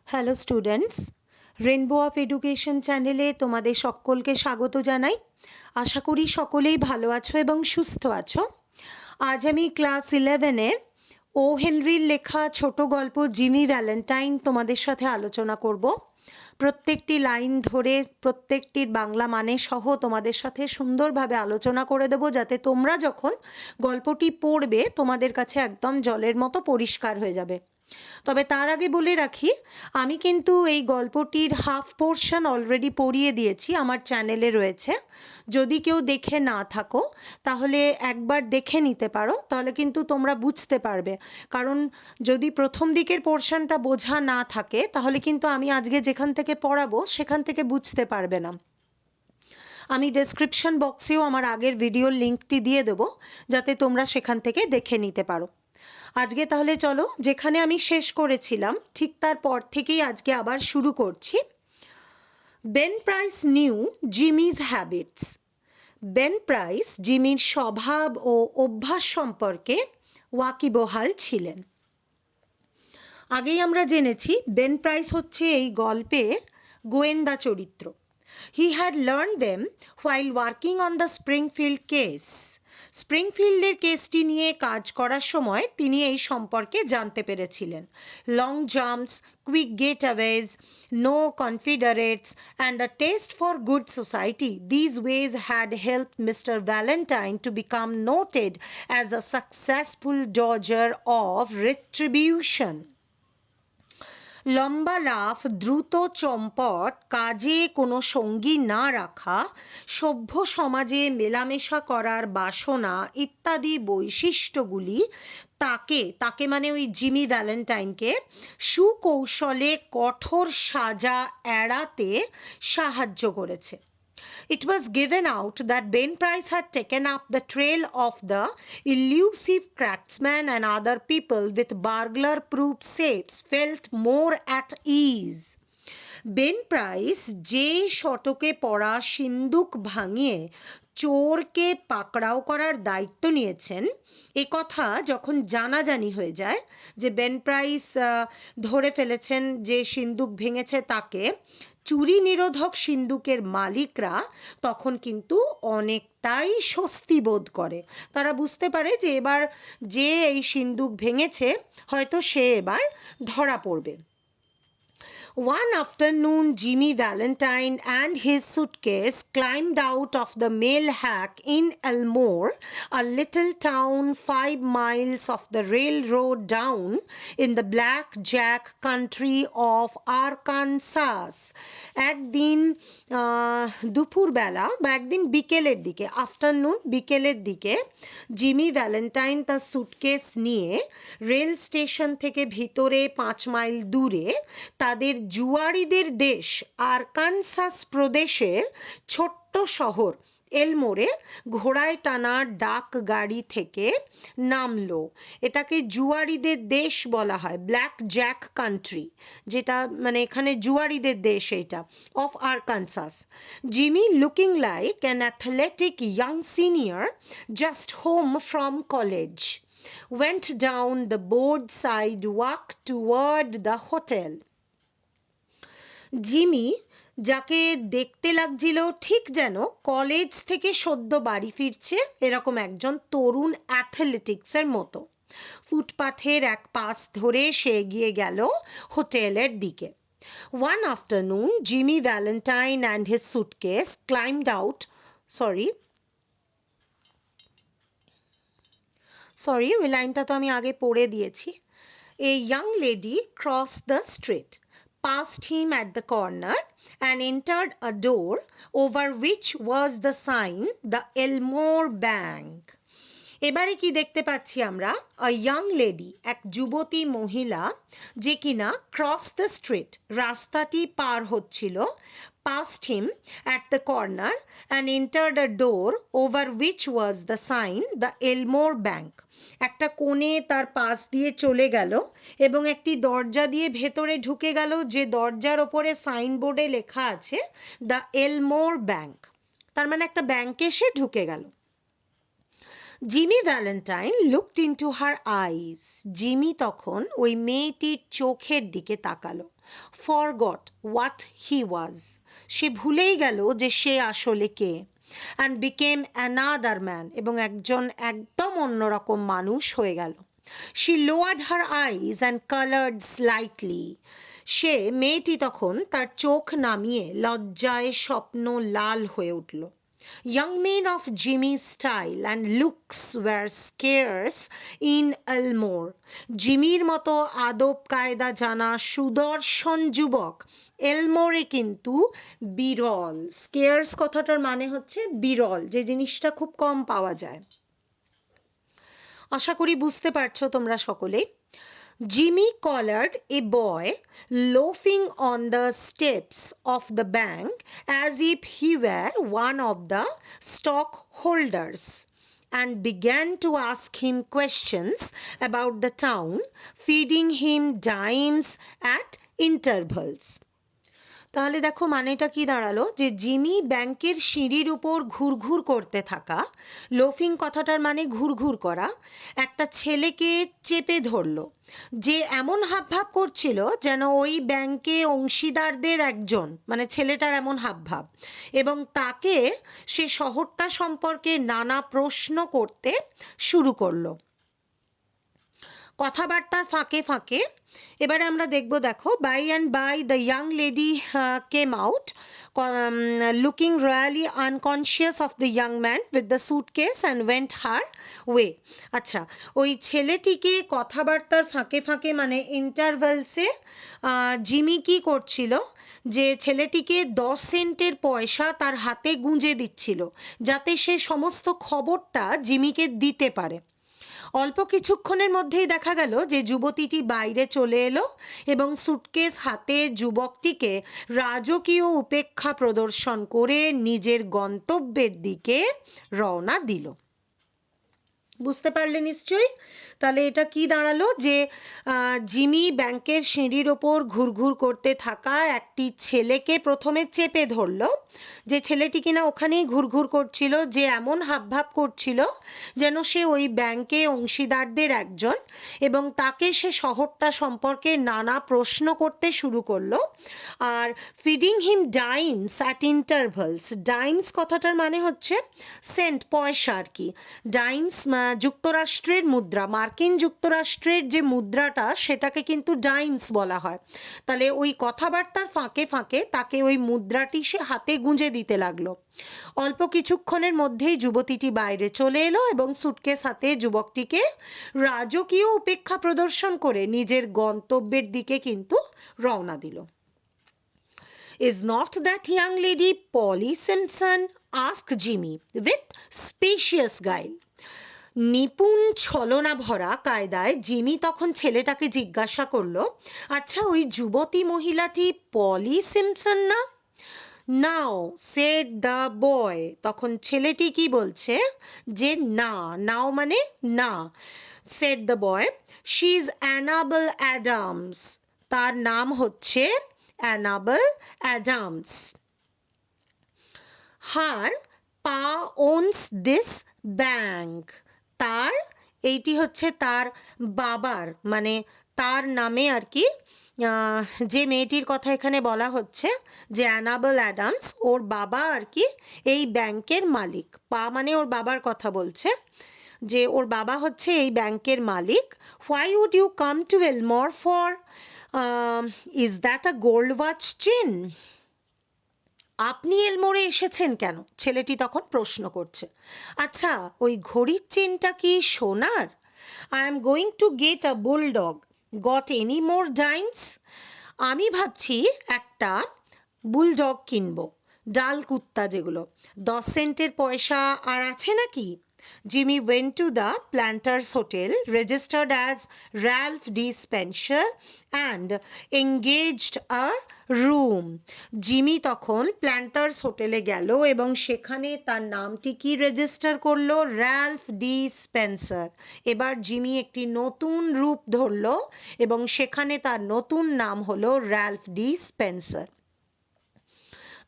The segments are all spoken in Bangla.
Hello students, rainbow of education চ্যানেলে তোমাদের সকলকে স্বাগত জানাই। আশা করি সকলেই ভালো আছো এবং সুস্থ আছো। আজ আমি ক্লাস 11-এর ও হেনরির লেখা ছোট গল্প জিমি ভ্যালেন্টাইন তোমাদের সাথে আলোচনা করব। প্রত্যেকটি লাইন ধরে প্রত্যেকটির বাংলা মানে সহ তোমাদের সাথে সুন্দরভাবে আলোচনা করে দেব, যাতে তোমরা যখন গল্পটি পড়বে তোমাদের কাছে একদম জলের মতো পরিষ্কার হয়ে যাবে। তবে তার আগে বলে রাখি, আমি কিন্তু এই গল্পটির হাফ পোর্শন অলরেডি পড়িয়ে দিয়েছি, আমার চ্যানেলে রয়েছে। যদি কেউ দেখে না থাকো তাহলে একবার দেখে নিতে পারো, তাহলে কিন্তু তোমরা বুঝতে পারবে। কারণ যদি প্রথম দিকের পোর্শনটা বোঝা না থাকে তাহলে কিন্তু আমি আজকে যেখান থেকে পড়াবো সেখান থেকে বুঝতে পারবে না। আমি ডেসক্রিপশন বক্সেও আমার আগের ভিডিওর লিঙ্কটি দিয়ে দেবো, যাতে তোমরা সেখান থেকে দেখে নিতে পারো। আজকে তাহলে চলো, যেখানে আমি শেষ করেছিলাম ঠিক তারপর থেকেই আজকে আবার শুরু করছি। Ben Price knew Jimmy's habits. Ben Price জিমির স্বভাব ও অভ্যাস সম্পর্কে ওয়াকিবহাল ছিলেন। আগেই আমরা জেনেছি বেন প্রাইস হচ্ছে এই গল্পের গোয়েন্দা চরিত্র। He had learned them while working on the Springfield case. স্প্রিংফিল্ডের কেসটি নিয়ে কাজ করার সময় তিনি এই সম্পর্কে জানতে পেরেছিলেন। Long jumps, quick getaways, no confederates and a taste for good society, these ways had help Mister Valentine to become noted as a successful dodger of retribution. লম্বা লাফ, দ্রুত চম্পট, কাজে কোনো সঙ্গী না রাখা, সভ্য সমাজে মেলামেশা করার বাসনা ইত্যাদি বৈশিষ্ট্যগুলি তাকে মানে ওই জিমি ভ্যালেন্টাইনকে সুকৌশলে কঠোর সাজা এড়াতে সাহায্য করেছে। It was given out that Ben Price had taken up the trail of the elusive cracksman, and other people with burglar-proof safes felt more at ease. Ben price যে শতকে পড়া সিন্দুক ভাঙিয়ে চোরকে পাকড়াও করার দায়িত্ব নিয়েছেন, এ কথা যখন জানাজানি হয়ে যায় যে বেন প্রাইস ধরে ফেলেছেন যে সিন্দুক ভেঙেছে তাকে, চুরি নিরোধক সিন্দুকের মালিকরা তখন কিন্তু অনেকটাই স্বস্তি বোধ করে। তারা বুঝতে পারে যে এবার যে এই সিন্দুক ভেঙেছে হয়তো সে এবার ধরা পড়বে। One afternoon, Jimmy Valentine and his suitcase climbed out of the mail hack in Elmore, a little town 5 miles off the railroad down in the Black Jack country of Arkansas. একদিন দুপুরবেলা বা একদিন বিকেলের দিকে, আফটারনুন বিকেলের দিকে, জিমি ভ্যালেন্টাইন তার সুটকেস নিয়ে রেল স্টেশন থেকে ভিতরে 5 মাইল দূরে তাদের জুয়ারিদের দেশ আরকানসাস প্রদেশের ছোট্ট শহর এলমোরে ঘোড়ায় টানা ডাক গাড়ি থেকে নামলো। এটাকে জুয়ারিদের দেশ বলা হয়, ব্ল্যাক জ্যাক কান্ট্রি, যেটা মানে এখানে জুয়ারিদের দেশ এটা, of Arkansas. Jimmy, looking like an athletic young senior just home from college, went down the board sidewalk toward the hotel. Jimmy, যাকে দেখতে লাগছিল ঠিক যেন কলেজ থেকে সদ্য বাড়ি ফিরছে এরকম একজন তরুণ অ্যাথলেটিক্সের মতো, ফুটপাথের এক পাশ ধরে সে এগিয়ে গেল হোটেলের দিকে। One afternoon, Jimmy Valentine and his suitcase climbed out. Sorry, ওই লাইনটা তো আমি আগে পড়ে দিয়েছি। A young lady crossed the street, passed him at the corner, and entered a door over which was the sign, the Elmore Bank. এবারে কি দেখতে পাচ্ছি আমরা? a young lady, এক যুবতী মহিলা, যে কিনা ক্রস দ্য স্ট্রিট, রাস্তাটি পার হচ্ছিল, passed him at the corner and entered a door over which was the sign, the Elmore Bank. একটা কোণে তার পাশ দিয়ে চলে গেল এবং একটি দরজা দিয়ে ভেতরে ঢুকে গেল, যে দরজার ওপরে সাইনবোর্ডে লেখা আছে দ্য এলমোর ব্যাংক। তার মানে একটা ব্যাংকে সে ঢুকে গেল। জিমি ভ্যালেন্টাইন লুকড ইনটু হার আইজ। জিমি তখন ওই মেয়েটির চোখের দিকে তাকালো। ফরগট হোয়াট হি ওয়াজ। সে ভুলেই গেল যে সে আসলে কে। অ্যান্ড বিকেম অ্যানাদার ম্যান, এবং একজন একদম অন্যরকম মানুষ হয়ে গেল। She lowered her eyes and coloured slightly. সে মেয়েটি তখন তার চোখ নামিয়ে লজ্জায় স্বপ্ন লাল হয়ে উঠল। Young men of Jimmy's style and looks were scarce in Elmore. জিমির মতো আদব কায়দা জানা সুদর্শন যুবক এলমোরে কিন্তু বিরল। স্কেয়ার্স কথাটার মানে হচ্ছে বিরল, যে জিনিসটা খুব কম পাওয়া যায়। আশা করি বুঝতে পারছো তোমরা সকলেই। Jimmy collared a boy loafing on the steps of the bank as if he were one of the stockholders and began to ask him questions about the town, feeding him dimes at intervals. তাহলে দেখো মানেটা কি দাঁড়ালো, যে জিমি ব্যাংকের সিঁড়ির উপর ঘুরঘুর করতে থাকা, লোফিং কথাটার মানে ঘুরঘুর করা, একটা ছেলেকে চেপে ধরলো, যে এমন হাবভাব করছিল যেন ওই ব্যাংকে অংশীদারদের একজন, মানে ছেলেটার এমন হাবভাব, এবং তাকে সে শহরটা সম্পর্কে নানা প্রশ্ন করতে শুরু করলো কথাবার্তার ফাঁকে ফাঁকে। এবারে আমরা দেখব, দেখো, by and by the young lady came out looking royally unconscious of the young man with the suitcase and went her way. আচ্ছা, ওই ছেলেটিকে কথাবার্তার ফাঁকে ফাঁকে মানে ইন্টারভেলসে জিমি কি করছিল, যে ছেলেটিকে 10 সেন্টের পয়সা তার হাতে গুঁজে দিচ্ছিল, যাতে সে সমস্ত খবরটা জিমিকে দিতে পারে। অল্প কিছুক্ষণের মধ্যেই দেখা গেল যে যুবতীটি বাইরে চলে এলো এবং সুটকেস হাতে যুবকটিকে রাজকীয় উপেক্ষা প্রদর্শন করে নিজের গন্তব্যের দিকে রওনা দিল। বুঝতে পারলে নিশ্চয়ই? তাহলে এটা কি দাঁড়ালো, যে জিমি ব্যাংকের সিঁড়ির ওপর ঘুরঘুর করতে থাকা একটি ছেলেকে প্রথমে চেপে ধরলো, যে ছেলেটি কিনা ওখানেই ঘুরঘুর করছিল, যে এমন হাবভাব করছিল যেন সে ওই ব্যাংকে অংশীদারদের একজন, এবং তাকে সে শহরটা সম্পর্কে নানা প্রশ্ন করতে শুরু করলো। আর ফিডিং হিম ডাইমস অ্যাট ইন্টারভালস। ডাইমস কথাটার মানে হচ্ছে সেন্ট, পয়সা আর কি। ডাইমস যুক্তরাষ্ট্রের মুদ্রা, মার্কিন যুক্তরাষ্ট্রের যে মুদ্রাটা সেটাকে কিন্তু ডাইমস বলা হয়। তাহলে ওই কথাবার্তার ফাঁকে ফাঁকে তাকে ওই মুদ্রাটি সে হাতে গুঁজে দিতে লাগলো। অল্প কিছুক্ষণের মধ্যেই যুবতীটি বাইরে চলে এলো এবং সুটকেস হাতে যুবকটিকে রাজকীয় উপেক্ষা প্রদর্শন করে নিজের গন্তব্যের দিকে কিন্তু রওনা দিল। Is not that young lady Polly Simpson? asked Jimmy with specious guile. নিপুণ ছলনা ভরা কায়দায় জিমি তখন ছেলেটাকে জিজ্ঞাসা করলো, আচ্ছা ওই যুবতী মহিলাটি পলি সিম্পসন না? No said the boy. তখন ছেলেটি কি বলছে, যে না, নাও মানে না। Said the boy, she is Annabel Adams. তার নাম হচ্ছে অ্যানাবেল অ্যাডামস। হার পা ওনস দিস ব্যাংক। তার, এইটি হচ্ছে তার বাবার, মানে তার নামে আর কি, যে মেয়েটির কথা এখানে বলা হচ্ছে, যে অ্যানাবেল অ্যাডামস, ওর বাবা আর কি এই ব্যাংকের মালিক। পা মানে ওর বাবার কথা বলছে, যে ওর বাবা হচ্ছে এই ব্যাংকের মালিক। Why would you come to Elmore for? Is that a gold watch chain? আপনি এলমোরে এসেছেন কেন? ছেলেটি তখন প্রশ্ন করছে। আচ্ছা, ওই ঘড়ির চেনটা কি সোনার? I am going to get a bulldog. Got any more dimes? আমি ভাবছি একটা বুলডগ কিনবো, ডাল কুত্তা যেগুলো। 10 সেন্টের পয়সা আর আছে নাকি? Jimmy went to the Planters Hotel, registered as Ralph D. Spencer and engaged a room. Jimmy তখন প্ল্যান্টার্স হোটেলে গেল এবং সেখানে তার নামটি কি রেজিস্টার করলো? Ralph D Spencer. এবার জিমি একটি নতুন রূপ ধরলো এবং সেখানে তার নতুন নাম হলো র্যালফ ডি স্পেন্সার।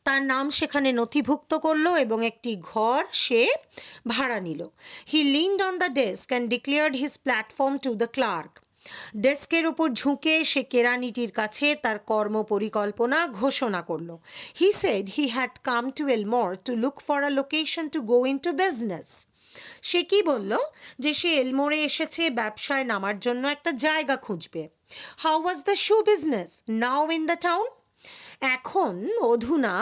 তার নাম সেখানে নথিভুক্ত করলো এবং একটি ঘর সে ভাড়া নিল। He leaned on the desk and declared his platform to the clerk. ডেস্কের উপর ঝুঁকে সে কেরানিটির কাছে তার কর্ম পরিকল্পনা ঘোষণা করলো। He said he had come to Elmore to look for a location to go into business. সে কি বলল, যে সে এলমোরে এসেছে ব্যবসায় নামার জন্য একটা জায়গা খুঁজবে। How was the shoe business now in the town? এখন অধুনা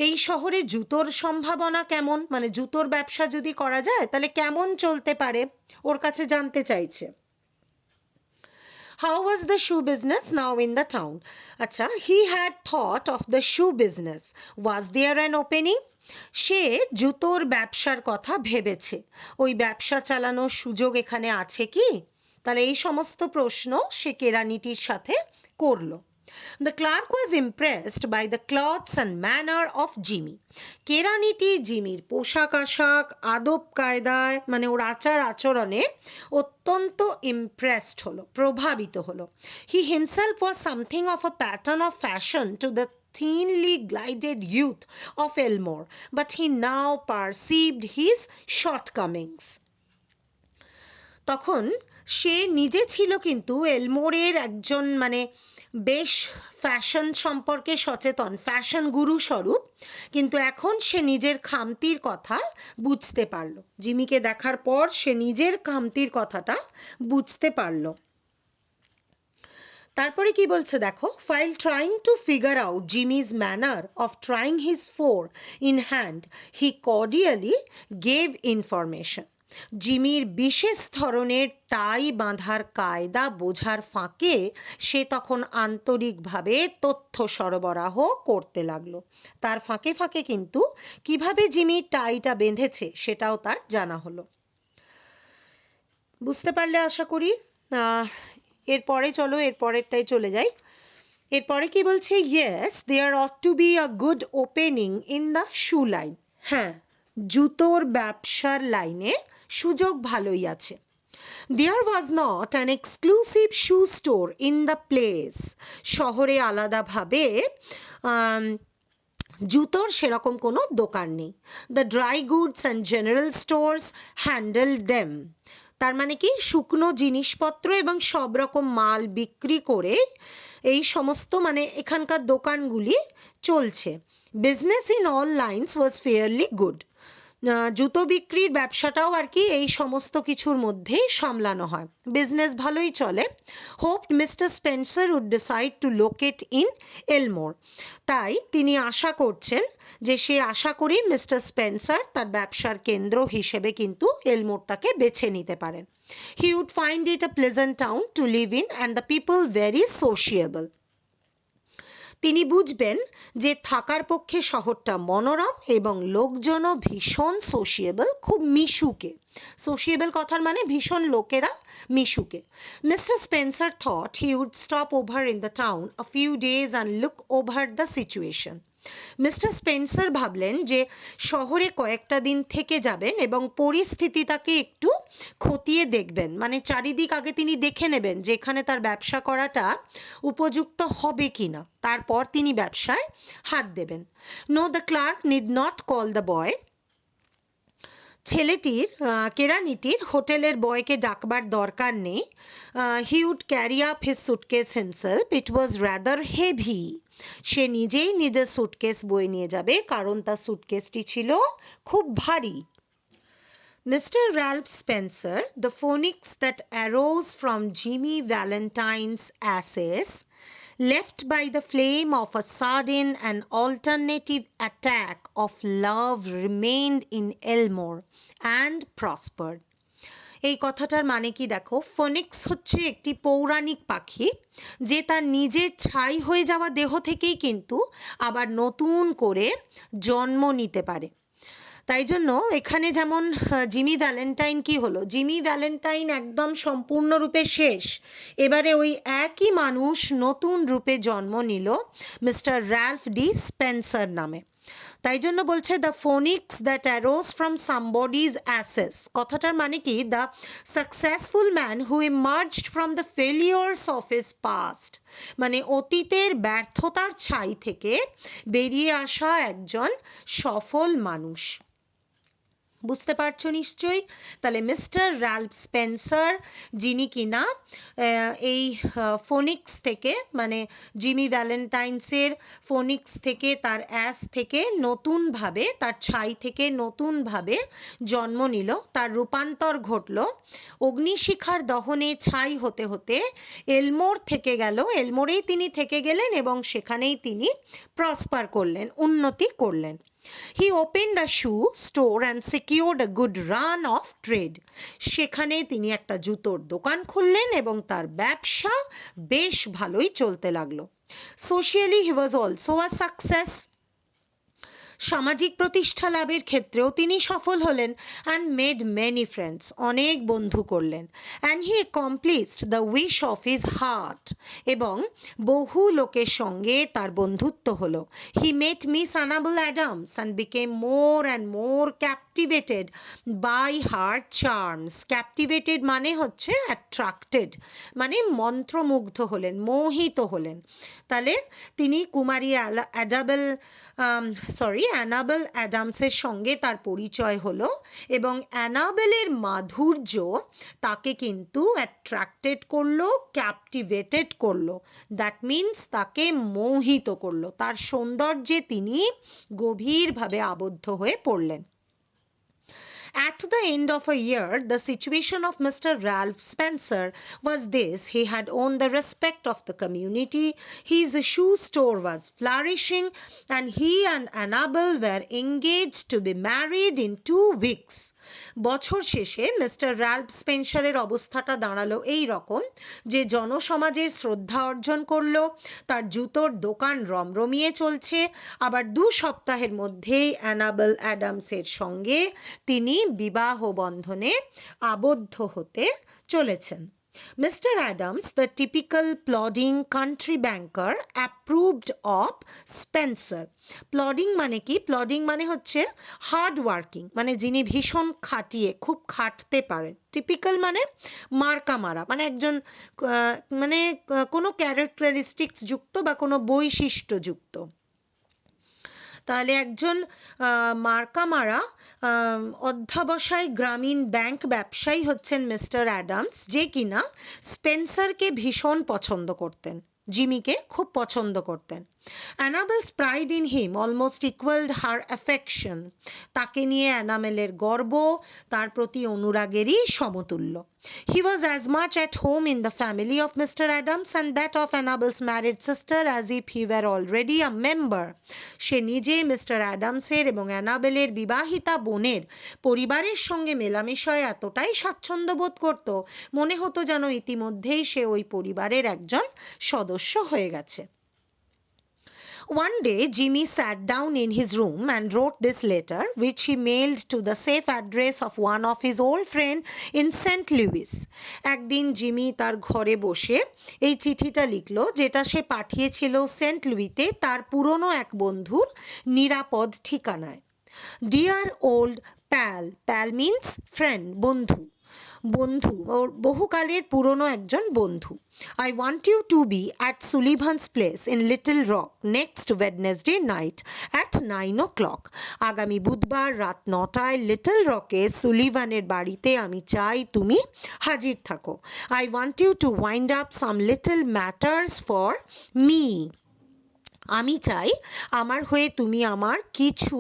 এই শহরে জুতোর সম্ভাবনা কেমন, মানে জুতোর ব্যবসা যদি করা যায় তাহলে কেমন চলতে পারে, ওর কাছে জানতে চাইছে। How was the shoe business now in the town? আচ্ছা, he had thought of the shoe business. Was there an opening? সে জুতোর ব্যবসার কথা ভেবেছে, ওই ব্যবসা চালানোর সুযোগ এখানে আছে কি? তাহলে এই সমস্ত প্রশ্ন সে কেরানিটির সাথে করলো। The clerk was impressed by the clothes and manner of Jimmy. কেরানিটি জিমির পোশাক আশাক, আদব কায়দায়, মানে ওর আচার আচরণে অত্যন্ত ইমপ্রেসড হলো, প্রভাবিত হলো। He himself was something of a pattern of fashion to the thinly glided youth of Elmore, but he now perceived his shortcomings. তখন সে নিজে ছিল কিন্তু এলমোরের একজন মানে বেশ ফ্যাশন সম্পর্কে সচেতন, ফ্যাশন গুরু স্বরূপ, কিন্তু এখন সে নিজের খামতির কথা বুঝতে পারলো। জিমিকে দেখার পর সে নিজের খামতির কথাটা বুঝতে পারলো। তারপরে কি বলছে দেখো, while trying to figure out Jimmy's manner of trying his four in hand, he cordially gave information. জিমির বিশেষ ধরনের টাই বাঁধার কায়দা বোঝার ফাঁকে সে তখন আন্তরিকভাবে তথ্য সরবরাহ করতে লাগলো। তার ফাঁকে ফাঁকে কিন্তু কিভাবে জিমি টাইটা বেঁধেছে সেটাও তার জানা হলো। বুঝতে পারলে আশা করি। এরপরে চলো এরপরেরটাই চলে যাই। এরপরে কি বলছে, yes there ought to be a good opening in the shoe line. হ্যাঁ, জুতোর ব্যবসার লাইনে সুযোগ ভালোই আছে। There was not an exclusive shoe store in the place. শহরে আলাদাভাবে জুতোর সেরকম কোনো দোকান নেই। The dry goods and general stores handled them. তার মানে কি, শুকনো জিনিসপত্র এবং সব রকম মাল বিক্রি করে এই সমস্ত মানে এখানকার দোকানগুলি চলছে। Business in all lines was fairly good. জুতো বিক্রির ব্যবসাটাও আর কি এই সমস্ত কিছুর মধ্যেই সামলানো হয়, বিজনেস ভালোই চলে। Hoped Mr. Spencer would decide to locate in Elmore. তাই তিনি আশা করছেন যে সে আশা করি মিস্টার স্পেন্সার তার ব্যবসার কেন্দ্র হিসেবে কিন্তু এলমোরটাকে বেছে নিতে পারেন। He would find it a pleasant town to live in and the people very sociable. তিনি বুঝবেন যে থাকার পক্ষে শহরটা মনোরম এবং লোকজনও ভীষণ সোশিয়েবল, খুব মিশুকে। সোশিয়েবল কথার মানে ভীষণ লোকেরা মিশুকে। Mister Spencer thought he would stop over in the town a few days and look over the situation. Mister Spencer ভাবলেন যে শহরে কয়েকটা দিন থেকে যাবেন এবং পরিস্থিতিটাকে একটু খতিয়ে দেখবেন, মানে চারিদিক আগে তিনি দেখে নেবেন যে এখানে তার ব্যবসা করাটা উপযুক্ত হবে কিনা, তারপর তিনি ব্যবসায় হাত দেবেন। No, the clerk need not call the boy. ছেলেটির কেরানিটির হোটেলের বয়কে ডাকবার দরকার নেই। He would carry up his suitcase himself, it was rather heavy. সে নিজেই নিজের সুটকেস বয়ে নিয়ে যাবে, কারণ তার সুটকেসটি ছিল খুব ভারী। Mr. Ralph Spencer, the phoenix that arose from Jimmy Valentine's ashes, left by the flame of a sudden and alternative attack of love, remained in Elmore and prospered. এই কথাটার মানে কি দেখো, ফোনিক্স হচ্ছে একটি পৌরাণিক পাখি যে তার নিজের ছাই হয়ে যাওয়া দেহ থেকেই কিন্তু আবার নতুন করে জন্ম নিতে পারে। তাই জন্য এখানে যেমন জিমি ভ্যালেন্টাইন কি হলো, জিমি ভ্যালেন্টাইন একদম সম্পূর্ণরূপে শেষ, এবারে ওই একই মানুষ নতুন রূপে জন্ম নিল মিস্টার র্যালফ ডি স্পেন্সার নামে। তাই জন্য বলছে the phoenix that arose from somebody's ashes, কথাটার মানে কি, the successful man who emerged from the failures of his past, মানে অতীতের ব্যর্থতার ছাই থেকে বেরিয়ে আসা একজন সফল মানুষ। বুঝতে পারছো নিশ্চয়ই? তাহলে মিস্টার র্যালফ স্পেন্সার, যিনি কিনা এই ফোনিক্স থেকে, মানে জিমি ভ্যালেন্টাইন্সের ফোনিক্স থেকে, তার অ্যাস থেকে নতুনভাবে, তার ছাই থেকে নতুনভাবে জন্ম নিল, তার রূপান্তর ঘটল, অগ্নিশিখার দহনে ছাই হতে হতে এলমোর থেকে গেল, এলমোরেই তিনি থেকে গেলেন এবং সেখানেই তিনি প্রসপার করলেন, উন্নতি করলেন। He opened a shoe store and secured a good run of trade. সেখানে তিনি একটা জুতোর দোকান খুললেন এবং তার ব্যবসা বেশ ভালোই চলতে লাগলো। Socially he was also a success. সামাজিক প্রতিষ্ঠা লাভের ক্ষেত্রেও তিনি সফল হলেন, and made many friends, অনেক বন্ধু করলেন, and he accomplished the wish of his heart, এবং বহু লোকের সঙ্গে তার বন্ধুত্ব হলো। He met Miss Annabel Adams and became more and more captivated by her charms. Captivated মানে হচ্ছে attracted, মানে মন্ত্রমুগ্ধ হলেন, মোহিত হলেন। তাহলে তিনি কুমারী অ্যানাবেল অ্যাডামসের সঙ্গে তার পরিচয় হলো এবং অ্যানাবেলের মাধুর্য তাকে কিন্তু অ্যাট্রাক্টেড করলো, ক্যাপটিভেটেড করলো, দ্যাট মিনস তাকে মোহিত করলো, তার সৌন্দর্যে তিনি গভীরভাবে আবদ্ধ হয়ে পড়লেন। At the end of a year, the situation of Mr. Ralph Spencer was this: he had won the respect of the community, his shoe store was flourishing, and he and Annabel were engaged to be married in 2 weeks. বছর শেষে মিস্টার র্যালফ স্পেন্সারের অবস্থাটা দাঁড়ালো এই রকম যে জনসমাজের শ্রদ্ধা অর্জন করলো, তার জুতোর দোকান রমরমিয়ে চলছে, আবার 2 সপ্তাহের মধ্যেই অ্যানাবেল অ্যাডামসের সঙ্গে তিনি বিবাহ বন্ধনে আবদ্ধ হতে চলেছেন। Mr. Adams, the typical plodding country banker, approved of Spencer. Plodding মানে কি? Plodding মানে হচ্ছে হার্ড ওয়ার্কিং, মানে যিনি ভীষণ খাটিয়ে, খুব খাটতে পারেন। টিপিক্যাল মানে মার্কা মারা, মানে একজন মানে কোনো ক্যারেক্টারিস্টিক্স যুক্ত বা কোনো বৈশিষ্ট্য যুক্ত। তাহলে একজন মার্কা মারা অধ্যাবসায় গ্রামীণ ব্যাংক ব্যবসায়ী হচ্ছেন মিস্টার অ্যাডামস, যে কিনা স্পেন্সারকে ভীষণ পছন্দ করতেন, জিমিকে খুব পছন্দ করতেন। অ্যানাবেলস pride in him almost equalled her affection, তাকে নিয়ে অ্যানাবেলের গর্ব তার প্রতি অনুরাগেরই সমতুল্য। He was as much at home in the family of Mr. Adams and that of Annabel's married sister as if he were already a member. সে নিজে মিস্টার অ্যাডামসের এবং অ্যানাবেলের বিবাহিতা বোনের পরিবারের সঙ্গে মেলামেশায় এতটাই স্বাচ্ছন্দ্য বোধ করত, মনে হতো যেন ইতিমধ্যেই সে ওই পরিবারের একজন সদস্য হয়ে গেছে। One day, Jimmy sat down in his room and wrote this letter, which he mailed to the safe address of one of his old friends in St. Louis. একদিন জিমি তার ঘরে বসে এই চিঠিটা লিখলো, যেটা সে পাঠিয়েছিল সেন্ট লুইতে তার পুরনো এক বন্ধুর নিরাপদ ঠিকানায়। Dear old pal, pal means friend, বন্ধু, বন্ধু ওর বহুকালের পুরনো একজন বন্ধু। I want you to be at Sullivan's place in Little Rock next Wednesday night at 9 o'clock. আগামী বুধবার রাত 9টায় লিটল রকে সুলিভানের বাড়িতে আমি চাই তুমি হাজির থাকো। I want you to wind up some little matters for me. আমি চাই আমার হয়ে তুমি আমার কিছু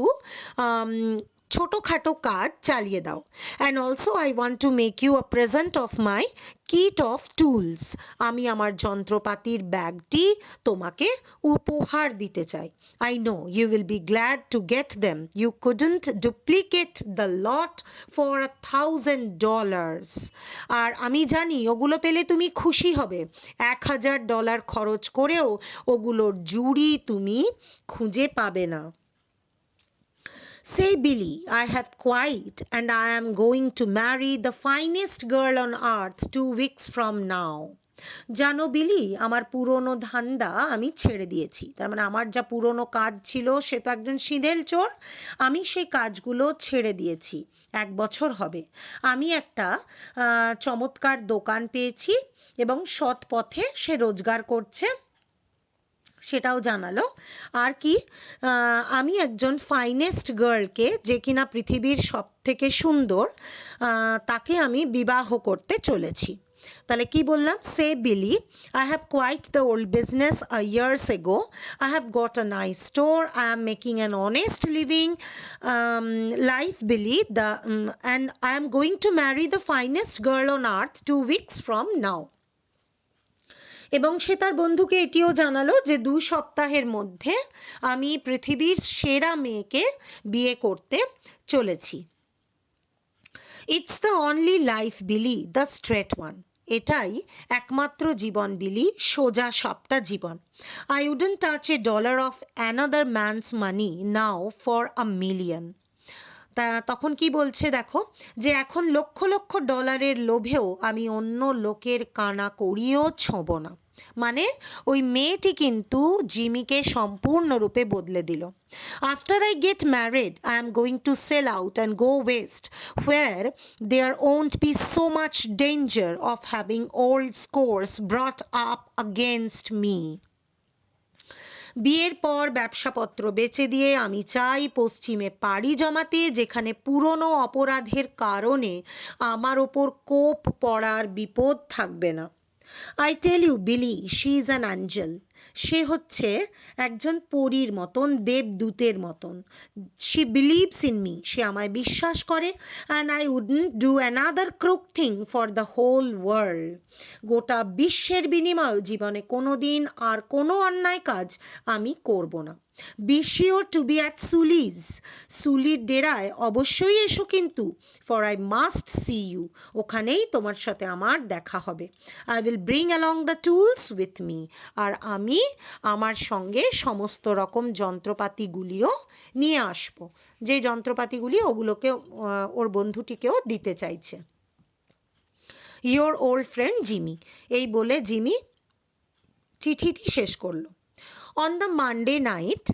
ছোটখাটো কাজ চালিয়ে দাও। And also I want to make you a present of my kit of tools. আমি আমার যন্ত্রপাতির ব্যাগটি তোমাকে উপহার দিতে চাই। I know you will be glad to get them. You couldn't duplicate the lot for $1,000. আর আমি জানি ওগুলো পেলে তুমি খুশি হবে। $1,000 খরচ করেও ওগুলোর জুড়ি তুমি খুঁজে পাবে না। Say, Billy, I have quite, and I am going to marry the finest girl on earth 2 weeks from now. জানো বিলি, আমার পুরনো ধান্দা আমি ছেড়ে দিয়েছি। তার মানে আমার যা পুরনো কাজ ছিল, সে তো একজন সিঁদেল চোর, আমি সেই কাজগুলো ছেড়ে দিয়েছি। 1 বছর হবে। আমি একটা চমৎকার দোকান পেয়েছি এবং সৎ পথে সে রোজগার করছে, সেটাও জানালো। আর কি, আমি একজন ফাইনেস্ট গার্লকে, যে কিনা পৃথিবীর সব থেকে সুন্দর, তাকে আমি বিবাহ করতে চলেছি। তাহলে কি বললাম? সে বিলি, I have quit the old business a years ago. I have got a nice store. I am making an honest living life, Billy. And I am going to marry the finest girl on earth 2 weeks from now. এবং সে তার বন্ধুকে এটিও জানালো যে 2 সপ্তাহের মধ্যে আমি পৃথিবীর সেরা মেয়েকে বিয়ে করতে চলেছি। It's the only life Billy, the straight one. এটাই একমাত্র জীবন বিলি, সোজা সাপটা জীবন। I wouldn't touch a dollar of another man's money now for a million. তখন কি বলছে দেখো, যে এখন লক্ষ লক্ষ ডলারের লোভেও আমি অন্য লোকের কানা করিয়েও ছোঁব না। মানে ওই মেয়েটি কিন্তু জিমিকে সম্পূর্ণরূপে বদলে দিল। After I get married I am going to sell out and go west where there won't be so much danger of having old scores brought up against me. বিয়ের পর ব্যবসাপত্র বেচে দিয়ে আমি চাই পশ্চিমে পাড়ি জমাতে, যেখানে পুরনো অপরাধের কারণে আমার ওপর কোপ পড়ার বিপদ থাকবে না। I tell you, Billy, she is an angel. সে হচ্ছে একজন পরীর মতন, দেবদূতের মতন। She believes in me. সে আমায় বিশ্বাস করে। And I wouldn't do another crook thing for the whole world. গোটা বিশ্বের বিনিময়ে জীবনে কোনোদিন আর কোনো অন্যায় কাজ আমি করব না। Be sure to be at Suli's. সুলির ডেরায় অবশ্যই এসো কিন্তু, for I must see you. ওখানেই তোমার সাথে আমার দেখা হবে। I will bring along the tools with me. আর আমি আমার সঙ্গে সমস্ত রকম যন্ত্রপাতিগুলিও নিয়ে আসবো। যে যন্ত্রপাতিগুলি, ওগুলোকে ওর বন্ধুটিকেও দিতে চাইছে। Your old friend Jimmy. এই বলে জিমি চিঠিটি শেষ করলো। On the Monday night,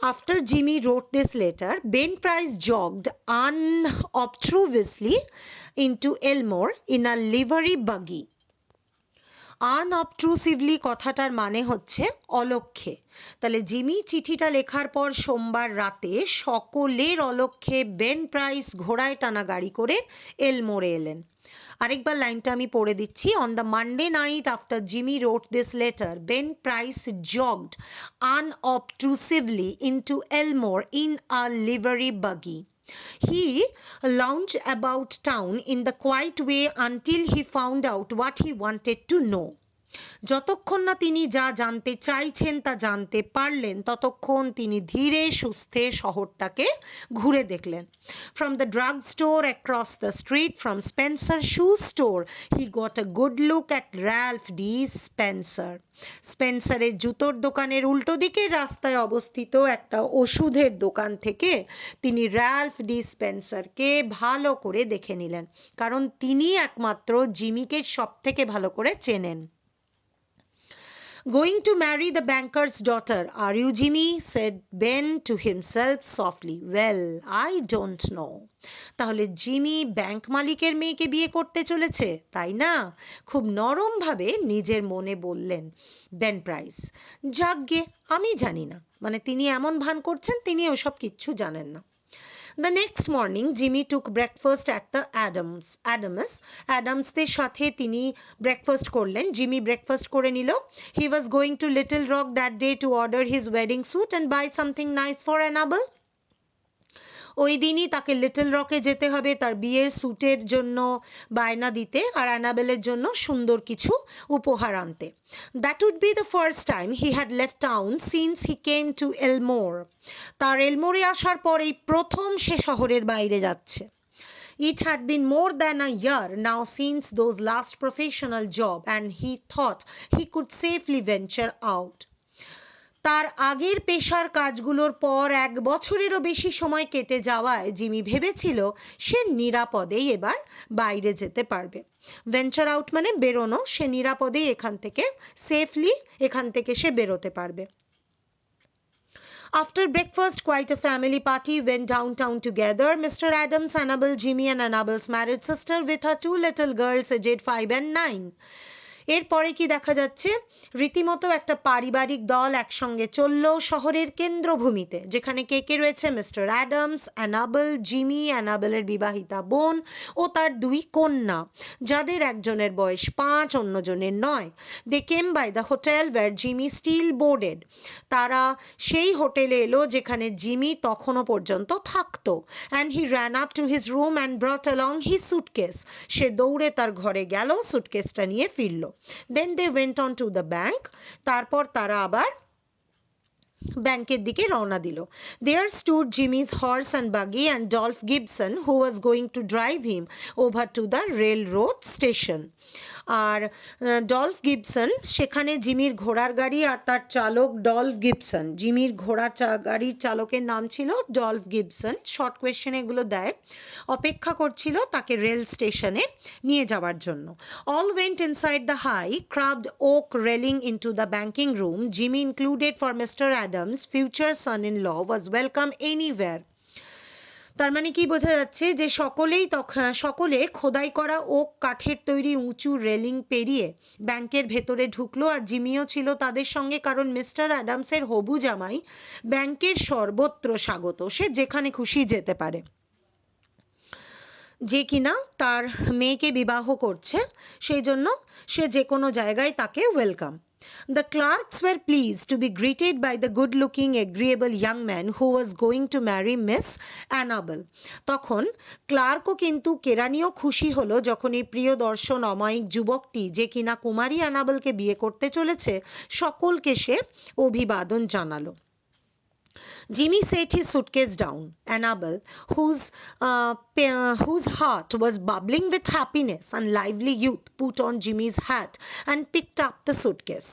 after Jimmy wrote this letter, Ben Price jogged unobtrusively into Elmore in a livery buggy. Unobtrusively কথাটার মানে হচ্ছে অলক্ষ্যে। তাহলে জিমি চিঠিটা লেখার পর সোমবার রাতে সকলের অলক্ষ্যে বেন প্রাইস ঘোড়ায় টানা গাড়ি করে এলমোরে এলেন। আরেকবার লাইনটা আমি পড়ে দিচ্ছি। On the Monday night after Jimmy wrote this letter, Ben Price jogged unobtrusively into Elmore in a livery buggy. He lounged about town in the quiet way until he found out what he wanted to know. যতক্ষণ না তিনি যা জানতে চাইছেন তা জানতে পারলেন, ততক্ষণ তিনি ধীরে সুস্থে শহরটাকে ঘুরে দেখলেন। From the drug store across the street from Spencer shoe store, he got a good look at Ralph D. Spencer. স্পেন্সারের জুতোর দোকানের উল্টো দিকের রাস্তায় অবস্থিত একটা ওষুধের দোকান থেকে তিনি র্যালফ ডি স্পেন্সারকে ভালো করে দেখে নিলেন, কারণ তিনি একমাত্র জিমিকে সব থেকে ভালো করে চেনেন। Going to marry the banker's daughter, are you, Jimmy? said Ben to himself softly. Well, I don't know. তাহলে জিমি ব্যাংক মালিকের মেয়েকে বিয়ে করতে চলেছে, তাই না? খুব নরম ভাবে নিজের মনে বললেন বেন প্রাইস। যাকগে, আমি জানি না। মানে তিনি এমন ভান করছেন তিনি ওসব কিচ্ছু জানেন না। The next morning, Jimmy took breakfast at the Adamsদের সাথে তিনি breakfast করলেন। জিমি breakfast করে নিল। He was going to Little Rock that day to order his wedding suit and buy something nice for Annabelle. ওই দিনই তাকে লিটল রকে যেতে হবে তার বিয়ের স্যুটের জন্য বায়না দিতে আর অ্যানাবেলের জন্য সুন্দর কিছু উপহার আনতে। That would be the first time he had left town since he came to Elmore. তার এলমোরে আসার পর এই প্রথম সে শহরের বাইরে যাচ্ছে। It had been more than a year now since those last professional job and he thought he could safely venture out. তার আগের পেশার কাজগুলোর পর 1 বছরেরও বেশি সময় কেটে যাওয়ায় জিমি ভেবেছিল সে নিরাপদেই এবার বাইরে যেতে পারবে। ভেঞ্চার আউট মানে বেরোনো, সে নিরাপদেই এখান থেকে সেফলি এখান থেকে সে বেরোতে পারবে। After breakfast, quite a family party went downtown together. Mr. Adams, Annabel, Jimmy and Annabel's married sister with her 2 little girls aged 5 and 9. এরপরে কি দেখা যাচ্ছে, রীতিমতো একটা পারিবারিক দল একসঙ্গে চলল শহরের কেন্দ্রভূমিতে, যেখানে কে কে রয়েছে, মিস্টার অ্যাডামস, অ্যানাবেল, জিমি, অ্যানাবেলের বিবাহিতা বোন ও তার 2 কন্যা, যাদের একজনের বয়স 5, অন্যজনের 9। They came by the hotel where Jimmy still boarded. তারা সেই হোটেলে এলো যেখানে জিমি তখনও পর্যন্ত থাকতো। And he ran up to his room and brought along his suitcase. সে দৌড়ে তার ঘরে গেল, সুটকেসটা নিয়ে ফিরল। Then they went on to the bank. তারপর তারা আবার ব্যাংকের দিকে রওনা দিল। There stood Jimmy's horse and buggy and Dolph Gibson, who was going to drive him over to the railroad station. আর ডলফ গিবসন, সেখানে জিমির ঘোড়ার গাড়ি আর তার চালক ডলফ গিবসন। জিমির গাড়ির চালকের নাম ছিল ডলফ গিবসন, শর্ট কোয়েশ্চেন এগুলো দেয়, অপেক্ষা করছিল তাকে রেল স্টেশনে নিয়ে যাওয়ার জন্য। All went inside the high carved oak railing into the banking room. Jimmy included, for Mr. Adams' future son-in-law was welcome anywhere. তার মানে কি বোঝা যাচ্ছে যে সকলে খোদাই করা ওক কাঠের তৈরি উঁচু রেলিং পেরিয়ে ব্যাংকের ভেতরে ঢুকলো, আর জিমিও ছিল তাদের সঙ্গে, কারণ মিস্টার অ্যাডামসের হবু জামাই ব্যাংকের সর্বত্র স্বাগত, সে যেখানে খুশি যেতে পারে, যে কিনা তার মেয়েকে বিবাহ করছে, সেই জন্য সে যে কোনো জায়গায় তাকে welcome. The clerks were pleased to be greeted by the good-looking, agreeable young man who was going to marry Miss Annabel. তখন ক্লার্কও কিন্তু কেরানিও খুশি হলো যখন এই প্রিয় দর্শন অমায়িক যুবকটি, যে কিনা কুমারী অ্যানাবেলকে বিয়ে করতে চলেছে, সকলকে সে অভিবাদন জানালো। Jimmy set his suitcase down. Annabel, whose heart was bubbling with happiness and lively youth, put on Jimmy's hat and picked up the suitcase.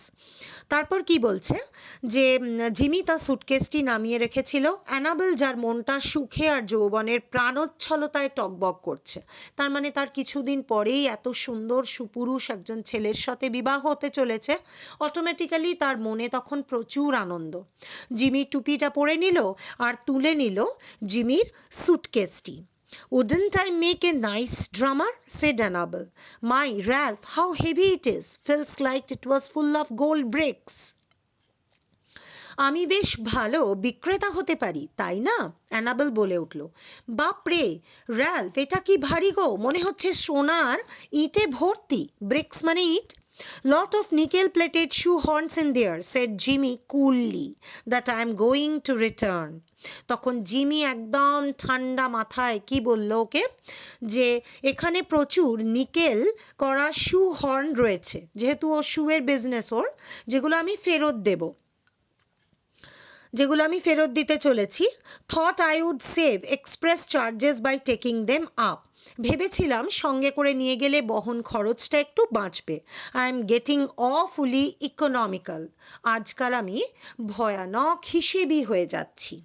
তারপর কি বলছে যে জিমি তার সুটকেসটি নামিয়ে রেখেছিল। অ্যানাবেল, যার মনটা সুখে আর যৌবনের প্রাণোচ্ছলতায় টকবক করছে, তার মানে তার কিছুদিন পরেই এত সুন্দর সুপুরুষ একজন ছেলের সাথে বিবাহ হতে চলেছে, অটোমেটিক্যালি তার মনে তখন প্রচুর আনন্দ। জিমি টুপিটা পরে নিল আর তুলে নিল জিমির সুটকেসটি। Wouldn't I make a nice drummer? said Annabel. My, Ralph, how heavy it is. Feels like it was full of gold bricks. আমি বেশ ভালো বিক্রেতা হতে পারি, তাই না? অ্যানাবেল বলে উঠল। বাপরে র্যালফ, এটা কি ভারী গো, মনে হচ্ছে সোনার ইটে ভর্তি। ব্রিক্স মানে ইট। Lot of nickel-plated shoe horns in there, said Jimmy coolly, that I am going to return. তখন জিমি একদম ঠান্ডা মাথায় কি বলল ওকে, যে এখানে প্রচুর নিকেল করা শু হর্ন রয়েছে, যেহেতু ও শুয়ের বিজনেস ওর, যেগুলো আমি ফেরত দিতে চলেছি। Thought I would save express charges by taking them up. ভেবেছিলাম সঙ্গে করে নিয়ে গেলে বহন খরচটা একটু বাঁচবে। I am getting awfully economical. আজকাল আমি ভয়ানক হিসেবি হয়ে যাচ্ছি।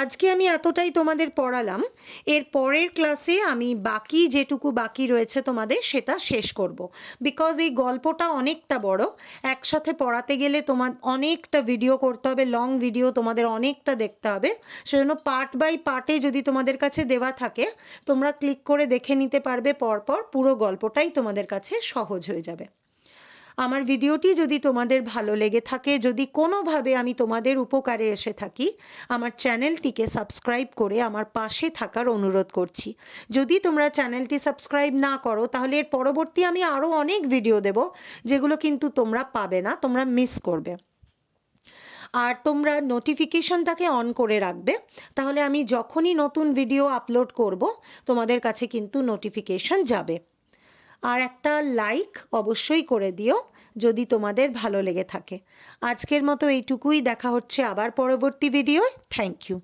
আজকে আমি এতটাই তোমাদের পড়ালাম, এর পরের ক্লাসে আমি যেটুকু বাকি রয়েছে তোমাদের সেটা শেষ করব, বিকজ এই গল্পটা অনেকটা বড়, একসাথে পড়াতে গেলে তোমার অনেকটা ভিডিও করতে হবে, লং ভিডিও তোমাদের অনেকটা দেখতে হবে, সেজন্য পার্ট বাই পার্টে যদি তোমাদের কাছে দেওয়া থাকে তোমরা ক্লিক করে দেখে নিতে পারবে পরপর, পুরো গল্পটাই তোমাদের কাছে সহজ হয়ে যাবে। আমার ভিডিওটি যদি তোমাদের ভালো লেগে থাকে, যদি কোনোভাবে আমি তোমাদের উপকারে এসে থাকি, আমার চ্যানেলটিকে সাবস্ক্রাইব করে আমার পাশে থাকার অনুরোধ করছি। যদি তোমরা চ্যানেলটি সাবস্ক্রাইব না করো তাহলে এর পরবর্তী আমি আরো অনেক ভিডিও দেব, যেগুলো কিন্তু তোমরা পাবে না, তোমরা মিস করবে। আর তোমরা নোটিফিকেশনটাকে অন করে রাখবে, তাহলে আমি যখনই নতুন ভিডিও আপলোড করব তোমাদের কাছে কিন্তু নোটিফিকেশন যাবে। আর একটা লাইক অবশ্যই করে দিও যদি তোমাদের ভালো লেগে থাকে। আজকের মতো এইটুকুই, দেখা হচ্ছে আবার পরবর্তী ভিডিওয়। Thank you.